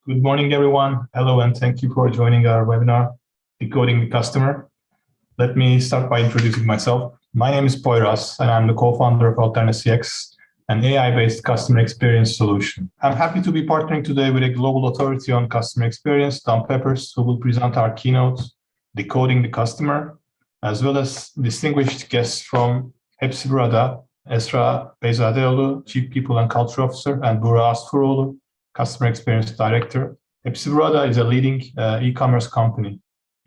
Good morning, everyone. Hello, and thank you for joining our webinar, Decoding the Customer. Let me start by introducing myself. My name is Poyraz, and I'm the co-founder of Untitled Chapter, an AI-based customer experience solution. I'm happy to be partnering today with a global authority on customer experience, Tom Peppers, who will present our keynote, Decoding the Customer, as well as distinguished guests from Hepsiburada, Esra Beyzadeoğlu, Chief People and Culture Officer, and Burak Asfuroğlu, Customer Experience Director. Hepsiburada is a leading e-commerce company.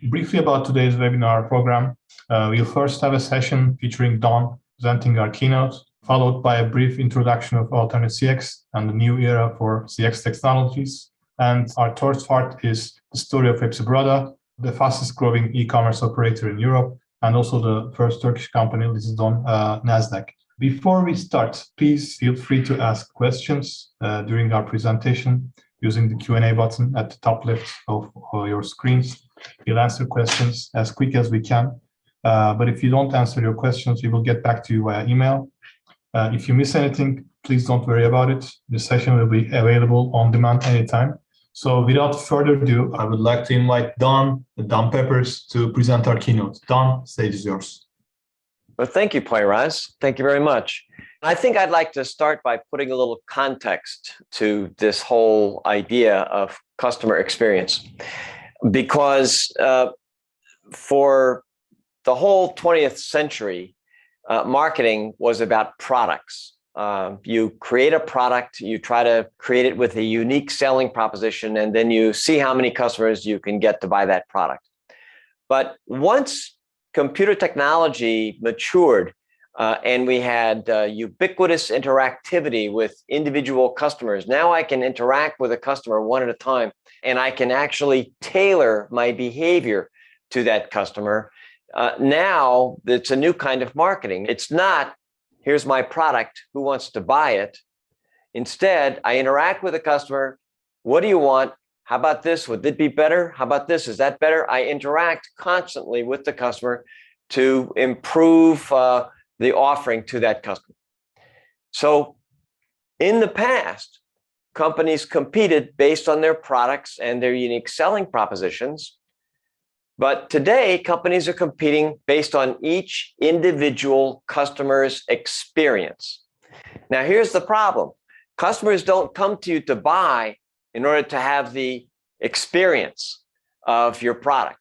Briefly about today's webinar program, we'll first have a session featuring Don presenting our keynote, followed by a brief introduction of alternate CX and the new era for CX technologies. And our third part is the story of Hepsiburada, the fastest growing e-commerce operator in Europe, and also the first Turkish company listed on NASDAQ. Before we start, please feel free to ask questions during our presentation using the Q&A button at the top left of your screens. We'll answer questions as quick as we can. But if you don't answer your questions, we will get back to you via email. If you miss anything, please don't worry about it. The session will be available on demand anytime. So without further ado, I would like to invite Don Peppers to present our keynote. Don, stage is yours. Well, thank you, Poyraz. Thank you very much. I think I'd like to start by putting a little context to this whole idea of customer experience, because for the whole 20th century, marketing was about products. You create a product, you try to create it with a unique selling proposition, and then you see how many customers you can get to buy that product. But once computer technology matured and we had ubiquitous interactivity with individual customers, now I can interact with a customer one at a time, and I can actually tailor my behavior to that customer. Now it's a new kind of marketing. It's not, here's my product, who wants to buy it? Instead, I interact with the customer. What do you want? How about this? Would it be better? How about this? Is that better? I interact constantly with the customer to improve the offering to that customer. So in the past, companies competed based on their products and their unique selling propositions. But today, companies are competing based on each individual customer's experience. Now, here's the problem. Customers don't come to you to buy in order to have the experience of your product.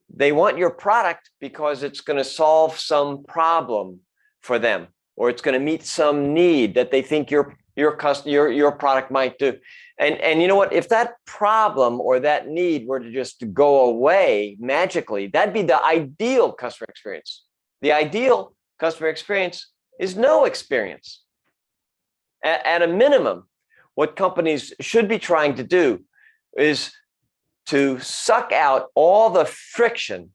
They want your product because it's going to solve some problem for them, or it's going to meet some need that they think your product might do. And you know what? If that problem or that need were to just go away magically, that'd be the ideal customer experience. The ideal customer experience is no experience. At a minimum, what companies should be trying to do is to suck out all the friction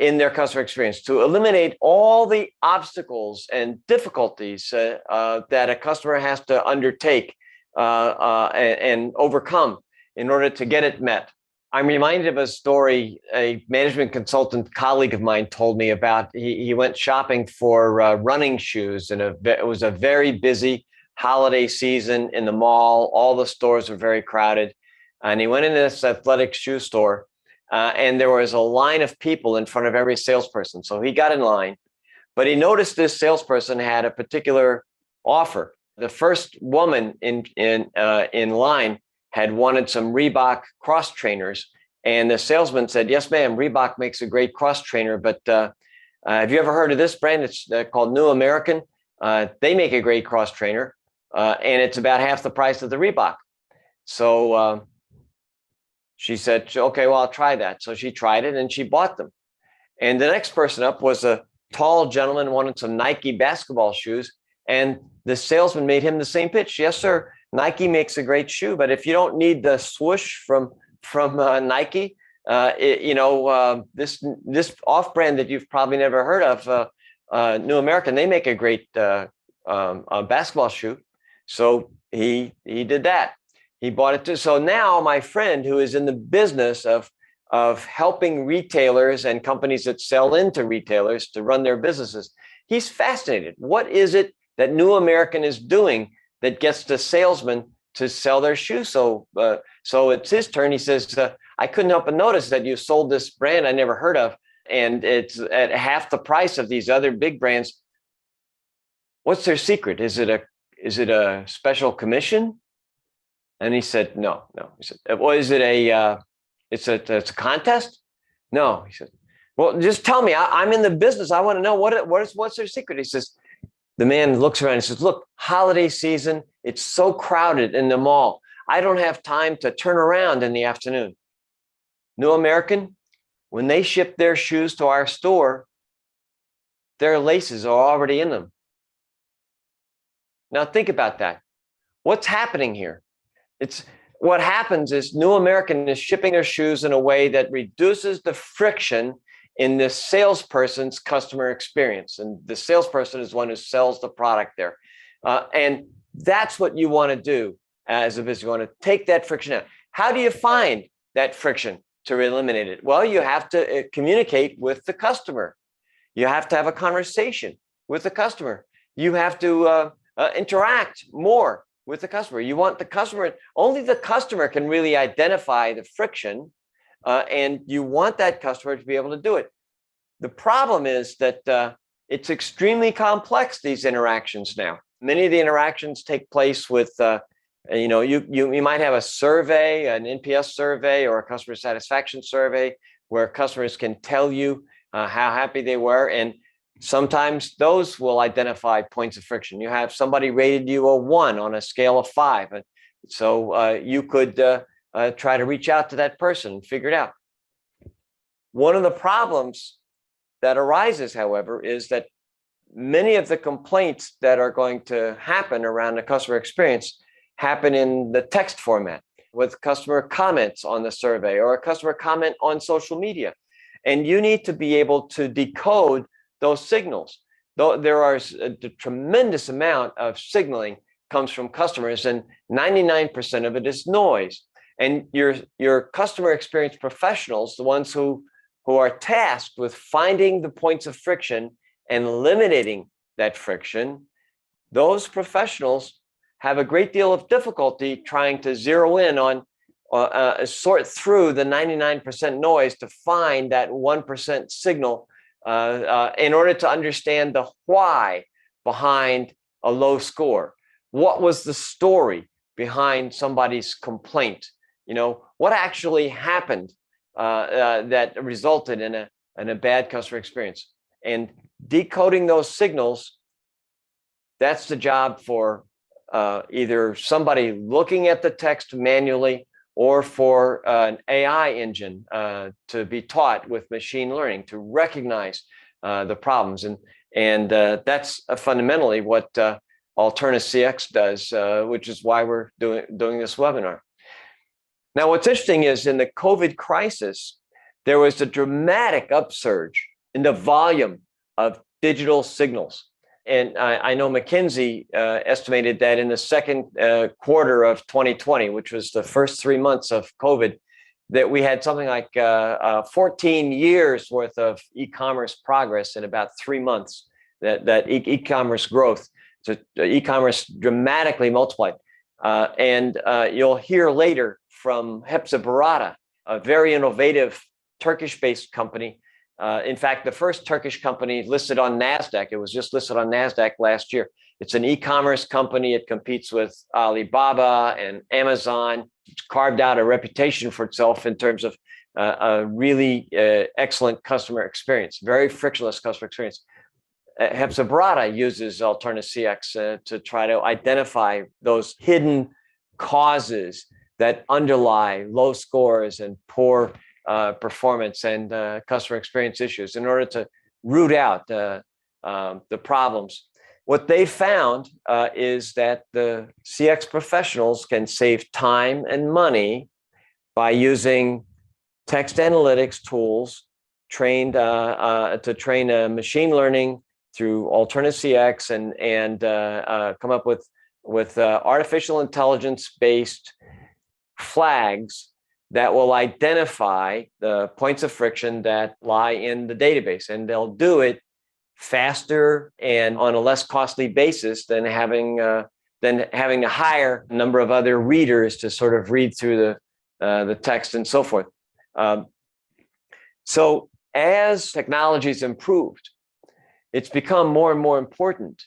in their customer experience, to eliminate all the obstacles and difficulties that a customer has to undertake and overcome in order to get it met. I'm reminded of a story a management consultant colleague of mine told me about. He went shopping for running shoes, and it was a very busy holiday season in the mall. All the stores were very crowded. And he went into this athletic shoe store and there was a line of people in front of every salesperson. So he got in line, but he noticed this salesperson had a particular offer. The first woman in line had wanted some Reebok cross trainers. And the salesman said, yes, ma'am, Reebok makes a great cross trainer, but have you ever heard of this brand? It's called New American. They make a great cross trainer. And it's about half the price of the Reebok. So she said, okay, well, I'll try that. So she tried it and she bought them. And the next person up was a tall gentleman, wanted some Nike basketball shoes. And the salesman made him the same pitch. Yes, sir, Nike makes a great shoe, but if you don't need the swoosh from Nike, this off-brand that you've probably never heard of, New American, they make a great basketball shoe. So he did that. He bought it too. So now my friend, who is in the business of helping retailers and companies that sell into retailers to run their businesses, he's fascinated. What is it that New American is doing that gets the salesman to sell their shoes. So it's his turn. He says, I couldn't help but notice that you sold this brand I never heard of, and it's at half the price of these other big brands. What's their secret? Is it a special commission? And he said, no. He said, well, is it it's a contest? No. He said, well, just tell me. I'm in the business. I want to know what's their secret. He says, the man looks around and says, look, holiday season, it's so crowded in the mall. I don't have time to turn around in the afternoon. New American, when they ship their shoes to our store, their laces are already in them. Now think about that. What's happening here? What happens is New American is shipping their shoes in a way that reduces the friction in this salesperson's customer experience. And the salesperson is one who sells the product there. And that's what you want to do as a business. You want to take that friction out. How do you find that friction to eliminate it? Well, you have to communicate with the customer. You have to have a conversation with the customer. You have to interact more with the customer. You want the customer, only the customer can really identify the friction, and you want that customer to be able to do it. The problem is that it's extremely complex, these interactions now. Many of the interactions take place with, you might have a survey, an NPS survey or a customer satisfaction survey where customers can tell you how happy they were. And sometimes those will identify points of friction. You have somebody rated you a 1 on a scale of 5. And so you could try to reach out to that person and figure it out. One of the problems that arises, however, is that many of the complaints that are going to happen around the customer experience happen in the text format with customer comments on the survey or a customer comment on social media. And you need to be able to decode those signals. Though there are a tremendous amount of signaling comes from customers, and 99% of it is noise. And your customer experience professionals, the ones who are tasked with finding the points of friction and eliminating that friction, those professionals have a great deal of difficulty trying to zero in on, sort through the 99% noise to find that 1% signal in order to understand the why behind a low score. What was the story behind somebody's complaint? What actually happened that resulted in a bad customer experience? And decoding those signals, that's the job for either somebody looking at the text manually or for an AI engine to be taught with machine learning to recognize the problems. And that's fundamentally what Alterna CX does, which is why we're doing this webinar. Now, what's interesting is in the COVID crisis, there was a dramatic upsurge in the volume of digital signals. And I know McKinsey estimated that in the second quarter of 2020, which was the first 3 months of COVID, that we had something like 14 years worth of e-commerce progress in about 3 months, that e-commerce growth. So e-commerce dramatically multiplied. And you'll hear later from Hepsiburada, a very innovative Turkish-based company. In fact, the first Turkish company listed on NASDAQ, it was just listed on NASDAQ last year. It's an e-commerce company. It competes with Alibaba and Amazon. It's carved out a reputation for itself in terms of a really excellent customer experience, very frictionless customer experience. Hepsiburada uses Alterna CX to try to identify those hidden causes that underlie low scores and poor performance and customer experience issues in order to root out the problems. What they found is that the CX professionals can save time and money by using text analytics tools trained to train a machine learning through Alterna CX and come up with artificial intelligence-based flags that will identify the points of friction that lie in the database. And they'll do it faster and on a less costly basis than having than having to hire a number of other readers to sort of read through the text and so forth. So as technology's improved, it's become more and more important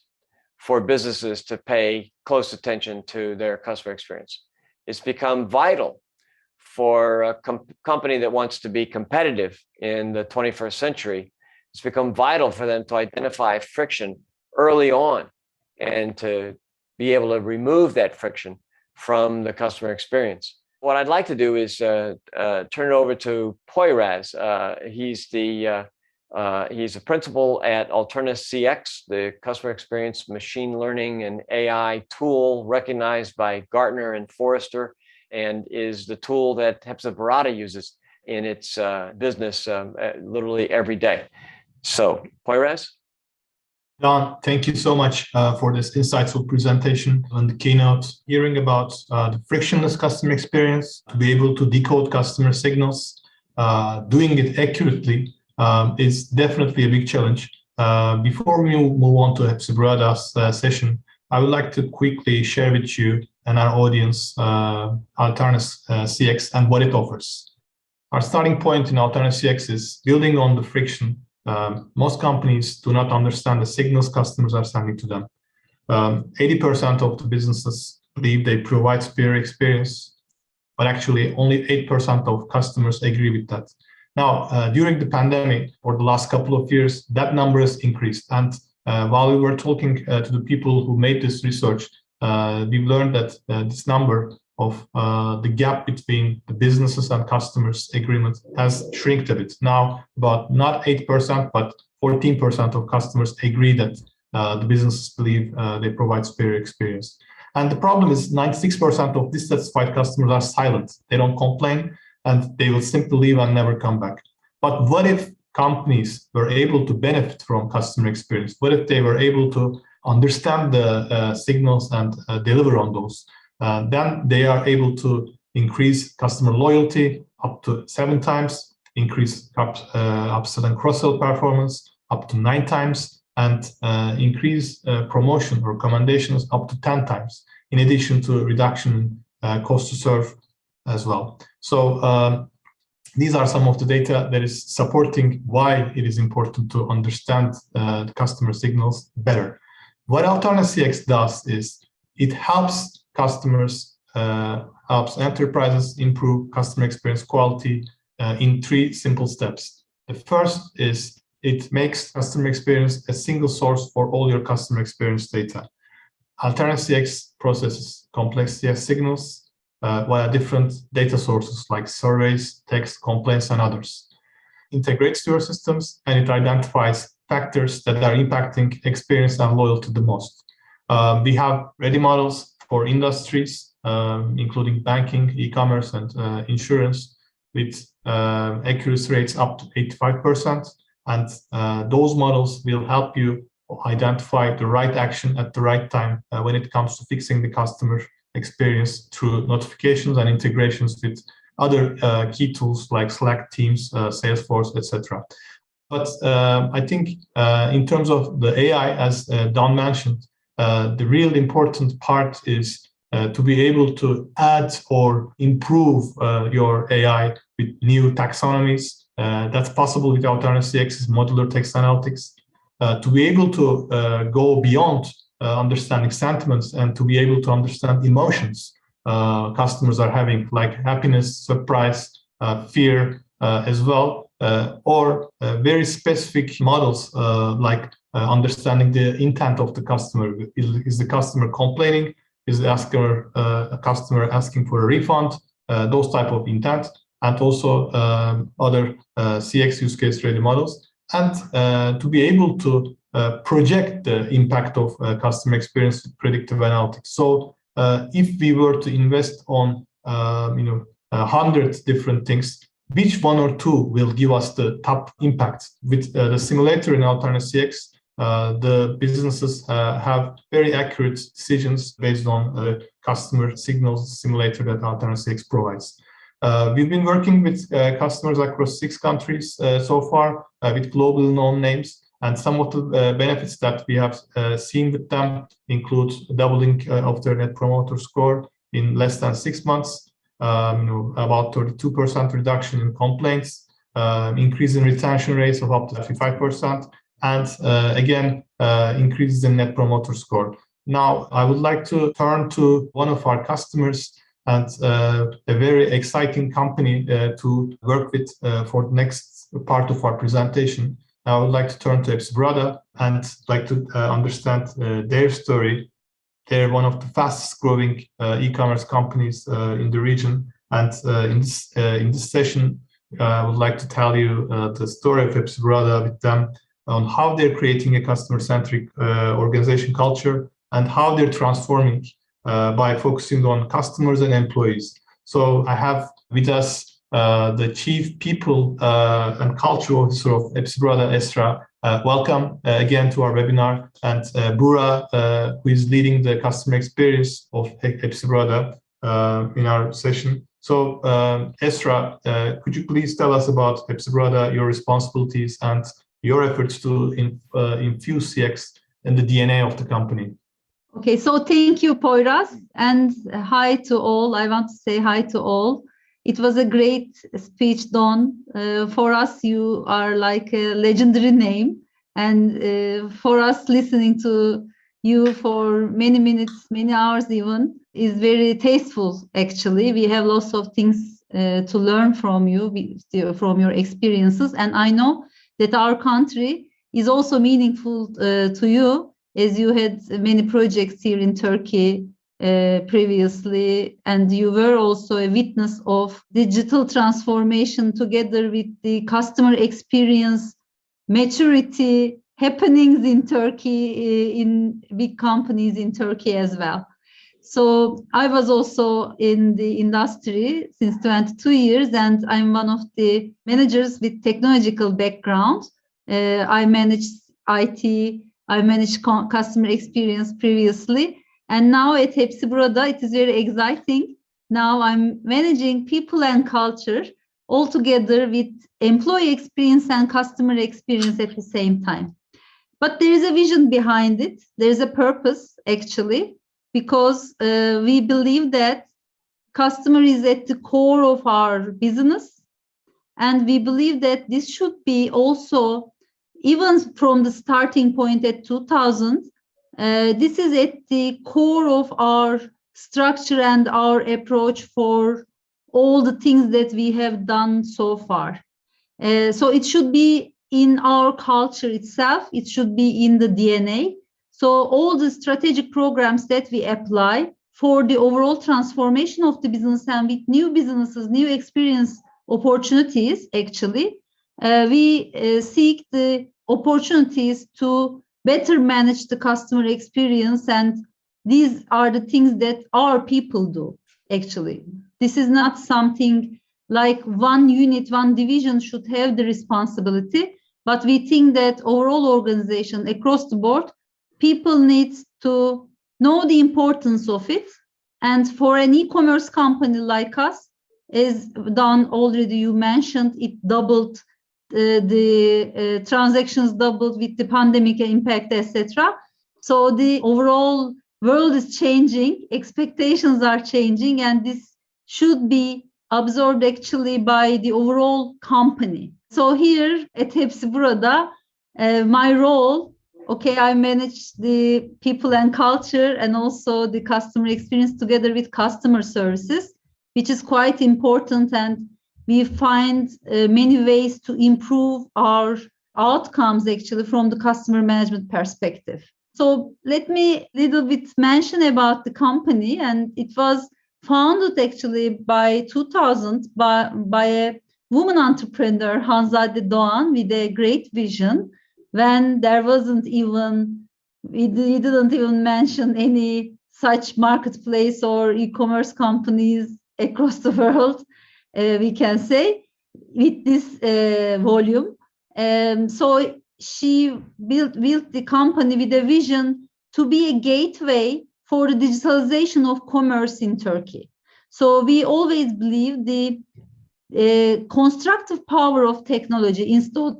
for businesses to pay close attention to their customer experience. It's become vital for a company that wants to be competitive in the 21st century. It's become vital for them to identify friction early on and to be able to remove that friction from the customer experience. What I'd like to do is turn it over to Poyraz. He's a principal at Alternus CX, the customer experience machine learning and AI tool recognized by Gartner and Forrester, and is the tool that Hepsiburada uses in its business literally every day. So, Poyraz? Don, thank you so much for this insightful presentation on the keynote. Hearing about the frictionless customer experience, to be able to decode customer signals, doing it accurately is definitely a big challenge. Before we move on to Hepsiburada's session, I would like to quickly share with you and our audience Alternus CX and what it offers. Our starting point in Alternus CX is building on the friction. Most companies do not understand the signals customers are sending to them. 80% of the businesses believe they provide superior experience, but actually only 8% of customers agree with that. Now, during the pandemic, or the last couple of years, that number has increased. And while we were talking to the people who made this research, we've learned that this number of the gap between the businesses and customers agreement has shrinked a bit. Now, about not 8%, but 14% of customers agree that the businesses believe they provide superior experience. And the problem is 96% of dissatisfied customers are silent. They don't complain, and they will simply leave and never come back. But what if companies were able to benefit from customer experience? What if they were able to understand the signals and deliver on those? Then they are able to increase customer loyalty up to 7 times, increase upsell and cross-sell performance up to 9 times, and increase promotion or recommendations up to 10 times, in addition to reduction in cost to serve as well. So these are some of the data that is supporting why it is important to understand the customer signals better. What Alternus CX does is it helps customers, helps enterprises improve customer experience quality in 3 simple steps. The first is it makes customer experience a single source for all your customer experience data. Alternus CX processes complex CS signals via different data sources like surveys, text, complaints, and others. Integrates to your systems, and it identifies factors that are impacting experience and loyalty the most. We have ready models for industries, including banking, e-commerce, and insurance, with accuracy rates up to 85%. And those models will help you identify the right action at the right time when it comes to fixing the customer experience through notifications and integrations with other key tools like Slack, Teams, Salesforce, etc. But I think in terms of the AI, as Don mentioned, the real important part is to be able to add or improve your AI with new taxonomies. That's possible with Alternus CX's modular text analytics. To be able to go beyond understanding sentiments and to be able to understand emotions customers are having, like happiness, surprise, fear as well, or very specific models like understanding the intent of the customer. Is the customer complaining? Is the customer asking for a refund? Those type of intent, and also other CX use case ready models, and to be able to project the impact of customer experience with predictive analytics. So if we were to invest on 100 different things, which 1 or 2 will give us the top impact? With the simulator in Alternus CX, the businesses have very accurate decisions based on the customer signals simulator that Alternus CX provides. We've been working with customers across 6 countries so far with global known names. And some of the benefits that we have seen with them include doubling of their net promoter score in less than 6 months, about 32% reduction in complaints, increase in retention rates of up to 35%, and again, increases in net promoter score. Now, I would like to turn to one of our customers and a very exciting company to work with for the next part of our presentation. I would like to turn to Hepsiburada and like to understand their story. They're one of the fastest growing e-commerce companies in the region. And in this session, I would like to tell you the story of Hepsiburada with them on how they're creating a customer-centric organization culture and how they're transforming by focusing on customers and employees. So I have with us the Chief People and Culture Officer of Hepsiburada, Esra. Welcome again to our webinar. And Bura, who is leading the customer experience of Hepsiburada in our session. So Esra, could you please tell us about Hepsiburada, your responsibilities and your efforts to infuse CX in the DNA of the company? Okay, so thank you, Poyraz, and hi to all. I want to say hi to all. It was a great speech, Don. For us, you are like a legendary name, and for us, listening to you for many minutes, many hours even, is very tasteful, actually. We have lots of things to learn from you, from your experiences, and I know that our country is also meaningful to you, as you had many projects here in Turkey previously, and you were also a witness of digital transformation together with the customer experience maturity happenings in Turkey, in big companies in Turkey as well. So I was also in the industry since 22 years, and I'm one of the managers with technological background. I managed IT, I managed customer experience previously, and now at Hepsiburada, it is very exciting. Now I'm managing people and culture all together with employee experience and customer experience at the same time. But there is a vision behind it. There is a purpose, actually, because we believe that customer is at the core of our business. And we believe that this should be also, even from the starting point at 2000, this is at the core of our structure and our approach for all the things that we have done so far. So it should be in our culture itself. It should be in the DNA. So all the strategic programs that we apply for the overall transformation of the business and with new businesses, new experience opportunities, actually, we seek the opportunities to better manage the customer experience. And these are the things that our people do, actually. This is not something like one unit, one division should have the responsibility, but we think that overall organization across the board, people need to know the importance of it. And for an e-commerce company like us, as Don already you mentioned, it doubled, the transactions doubled with the pandemic impact, etc. So the overall world is changing, expectations are changing, and this should be absorbed actually by the overall company. So here at Hepsiburada, my role, okay, I manage the people and culture and also the customer experience together with customer services, which is quite important, and we find many ways to improve our outcomes actually from the customer management perspective. So let me little bit mention about the company, and it was founded actually by 2000 by a woman entrepreneur, Hanzade Doğan, with a great vision, when there wasn't even, we didn't even mention any such marketplace or e-commerce companies across the world, we can say, with this volume. So she built the company with a vision to be a gateway for the digitalization of commerce in Turkey. So we always believe the constructive power of technology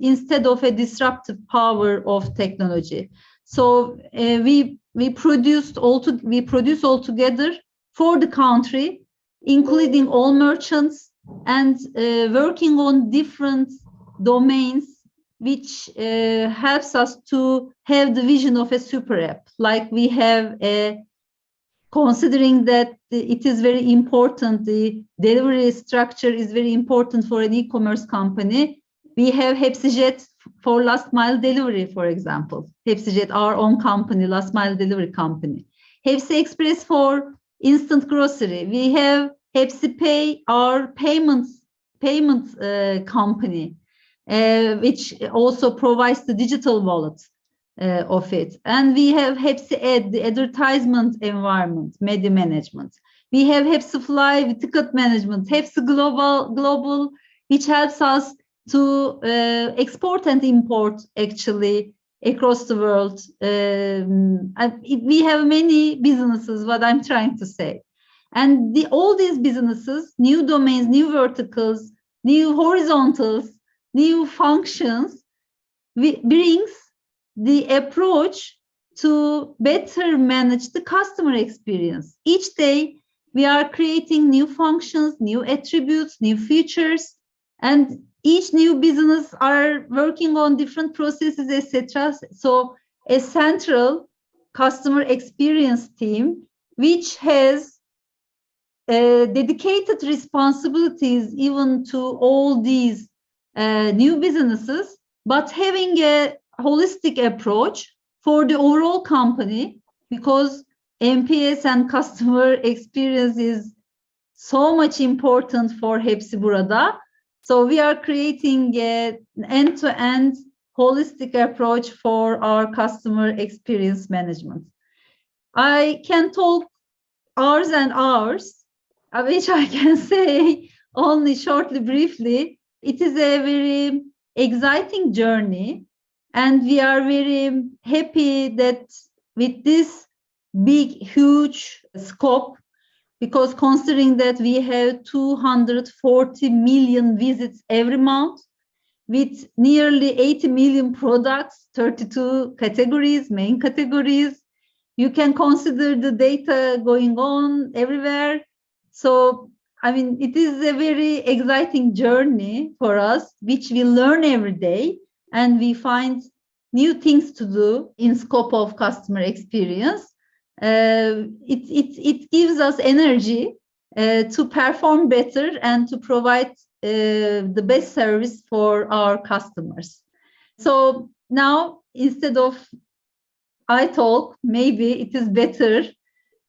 instead of a disruptive power of technology. So we produce all together for the country, including all merchants, and working on different domains, which helps us to have the vision of a super app. Like we have considering that it is very important, the delivery structure is very important for an e-commerce company. We have HepsiJet for last mile delivery, for example. HepsiJet, our own company, last mile delivery company. Hepsi Express for instant grocery. We have HepsiPay, our payment company, which also provides the digital wallet of it. And we have HepsiAd, the advertisement environment, media management. We have HepsiFly with ticket management, Hepsi Global, which helps us to export and import actually across the world. We have many businesses, what I'm trying to say. And all these businesses, new domains, new verticals, new horizontals, new functions, brings the approach to better manage the customer experience. Each day, we are creating new functions, new attributes, new features, and each new business are working on different processes, etc. So a central customer experience team, which has dedicated responsibilities even to all these new businesses, but having a holistic approach for the overall company, because NPS and customer experience is so much important for Hepsi burada. So we are creating an end-to-end holistic approach for our customer experience management. I can talk hours and hours, which I can say only shortly, briefly. It is a very exciting journey, and we are very happy that with this big, huge scope, because considering that we have 240 million visits every month with nearly 80 million products, 32 categories, main categories, you can consider the data going on everywhere. So, I mean, it is a very exciting journey for us, which we learn every day, and we find new things to do in scope of customer experience. It gives us energy to perform better and to provide the best service for our customers. So now, instead of I talk, maybe it is better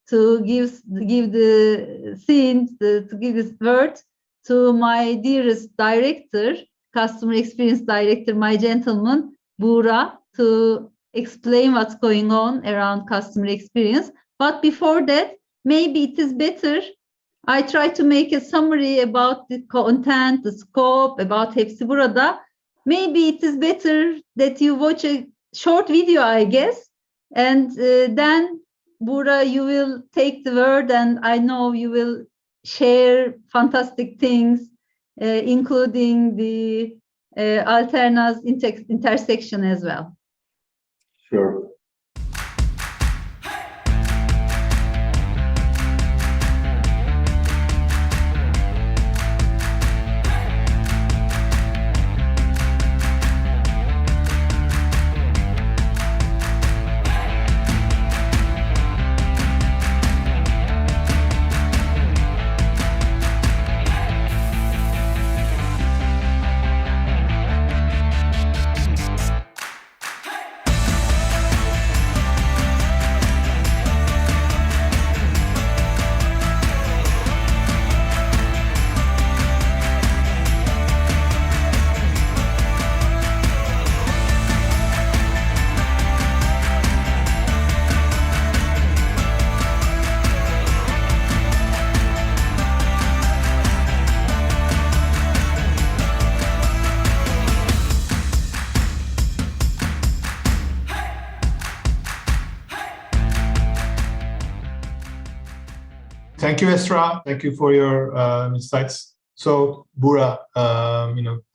to give the scene, to give this word to my dearest director, customer experience director, my gentleman, Buğra, to explain what's going on around customer experience. But before that, maybe it is better I try to make a summary about the content, the scope, about Hepsi burada. Maybe it is better that you watch a short video, I guess, and then, Buğra, you will take the word, and I know you will share fantastic things, including the Alterna's intersection as well. Sure. Thank you, Esra. Thank you for your insights. So, Bura,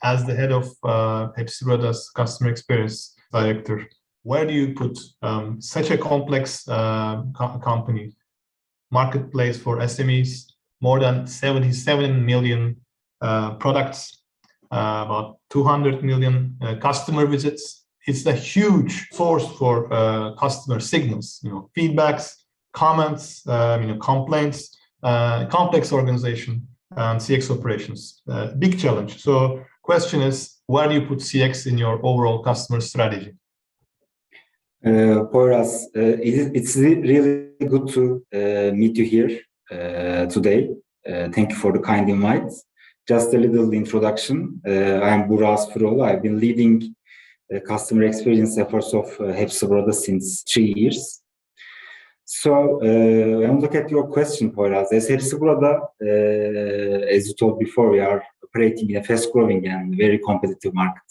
as the head of Hepsiburada's customer experience director, where do you put such a complex company, marketplace for SMEs, more than 77 million products, about 200 million customer visits? It's a huge source for customer signals, feedbacks, comments, complaints, complex organization, and CX operations. Big challenge. So, question is, where do you put CX in your overall customer strategy? Poyraz, it's really good to meet you here today. Thank you for the kind invite. Just a little introduction. I'm Burak Asfiroğlu. I've been leading customer experience efforts of Hepsiburada since 3 years. So, when we look at your question, Poyraz, as Hepsiburada, as you told before, we are operating in a fast-growing and very competitive market.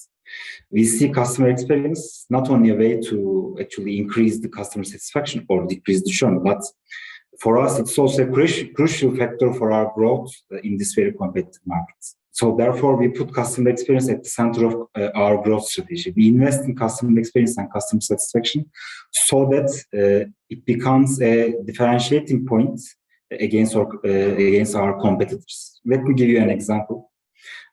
We see customer experience not only a way to actually increase the customer satisfaction or decrease the churn, but for us, it's also a crucial factor for our growth in this very competitive market. So therefore, we put customer experience at the center of our growth strategy. We invest in customer experience and customer satisfaction so that it becomes a differentiating point against our competitors. Let me give you an example.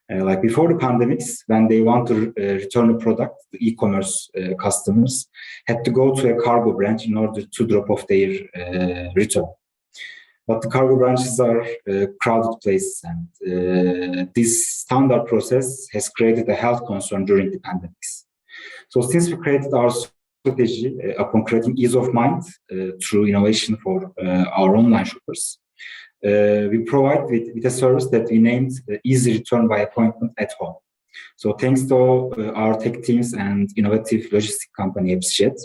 Like before the pandemics, when they want to return a product, the e-commerce customers had to go to a cargo branch in order to drop off their return. But the cargo branches are crowded places, and this standard process has created a health concern during the pandemics. So since we created our strategy upon creating ease of mind through innovation for our online shoppers, we provide with a service that we named Easy Return by Appointment at Home. So thanks to our tech teams and innovative logistic company Hepsijet,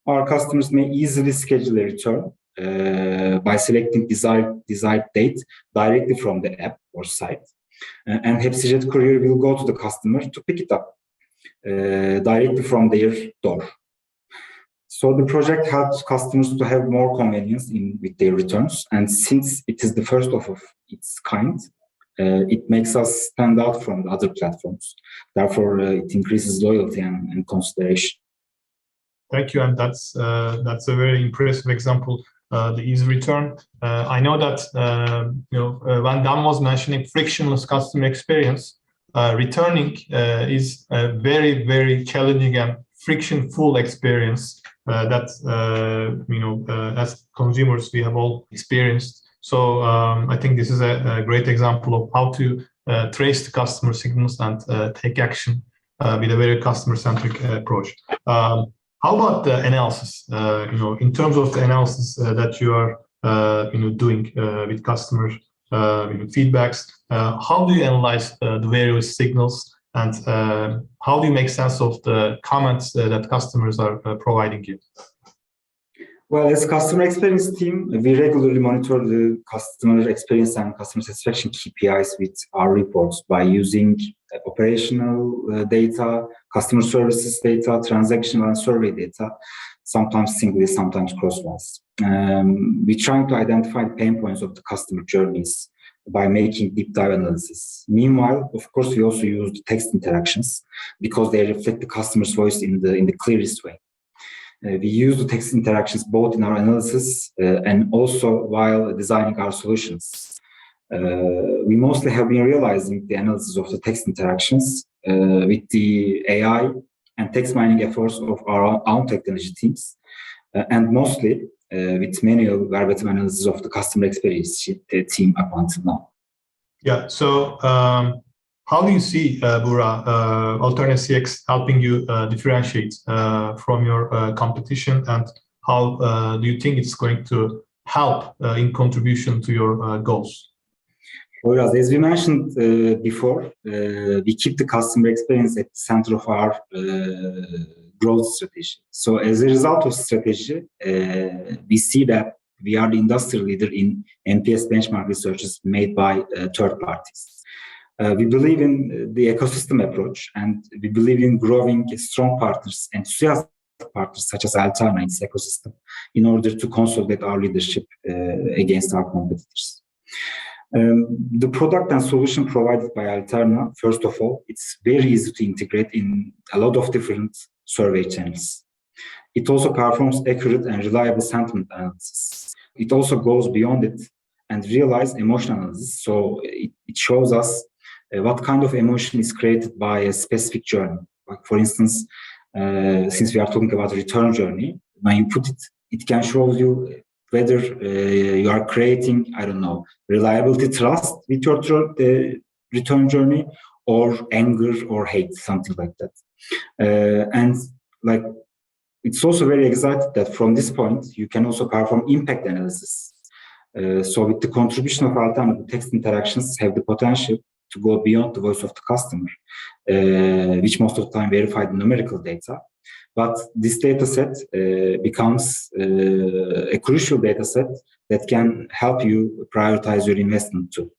our customers may easily schedule a return by selecting desired date directly from the app or site. And Hepsijet courier will go to the customer to pick it up directly from their door. So the project helps customers to have more convenience with their returns. And since it is the first of its kind, it makes us stand out from the other platforms. Therefore, it increases loyalty and consideration. Thank you, and that's a very impressive example. The easy return. I know that when Dan was mentioning frictionless customer experience, returning is a very, very challenging and friction-full experience that as consumers we have all experienced. So I think this is a great example of how to trace the customer signals and take action with a very customer-centric approach. How about the analysis? In terms of the analysis that you are doing with customer feedbacks, how do you analyze the various signals, and how do you make sense of the comments that customers are providing you? Well, as customer experience team, we regularly monitor the customer experience and customer satisfaction KPIs with our reports by using operational data, customer services data, transactional and survey data, sometimes singly, sometimes cross-wise. We're trying to identify the pain points of the customer journeys by making deep dive analysis. Meanwhile, of course, we also use the text interactions because they reflect the customer's voice in the clearest way. We use the text interactions both in our analysis and also while designing our solutions. We mostly have been realizing the analysis of the text interactions with the AI and text mining efforts of our own technology teams, and mostly with manual verbatim analysis of the customer experience team up until now. Yeah, so how do you see, Bura, Alternative CX helping you differentiate from your competition, and how do you think it's going to help in contribution to your goals? Well, as we mentioned before, we keep the customer experience at the center of our growth strategy. So as a result of strategy, we see that we are the industry leader in NPS benchmark researches made by third parties. We believe in the ecosystem approach, and we believe in growing strong partners, enthusiastic partners such as Alterna in this ecosystem in order to consolidate our leadership against our competitors. The product and solution provided by Alterna, first of all, it's very easy to integrate in a lot of different survey channels. It also performs accurate and reliable sentiment analysis. It also goes beyond it and realize emotion analysis. So it shows us what kind of emotion is created by a specific journey. Like for instance, since we are talking about return journey, when you put it, it can show you whether you are creating, I don't know, reliability, trust with your return journey, or anger or hate, something like that. And like, it's also very exciting that from this point, you can also perform impact analysis. So with the contribution of alternative text interactions have the potential to go beyond the voice of the customer, which most of the time verify the numerical data. But this data set becomes a crucial data set that can help you prioritize your investment too.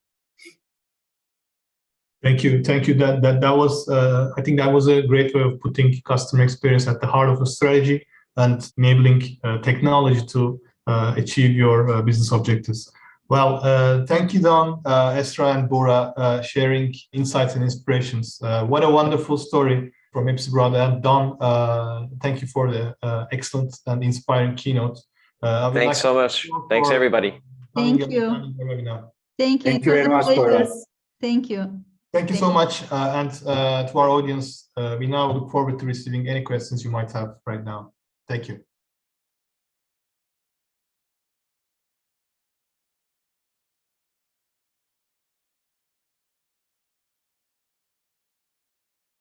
Thank you. That was, I think that was a great way of putting customer experience at the heart of a strategy and enabling technology to achieve your business objectives. Well, thank you, Don, Esra, and Bora, sharing insights and inspirations. What a wonderful story from Ipsy Brother. And Don, thank you for the excellent and inspiring keynote. Thanks so much. Thanks, everybody. Thank you. Thank you. Thank you very much for us. Thank you. Thank you so much. And to our audience, we now look forward to receiving any questions you might have right now. Thank you.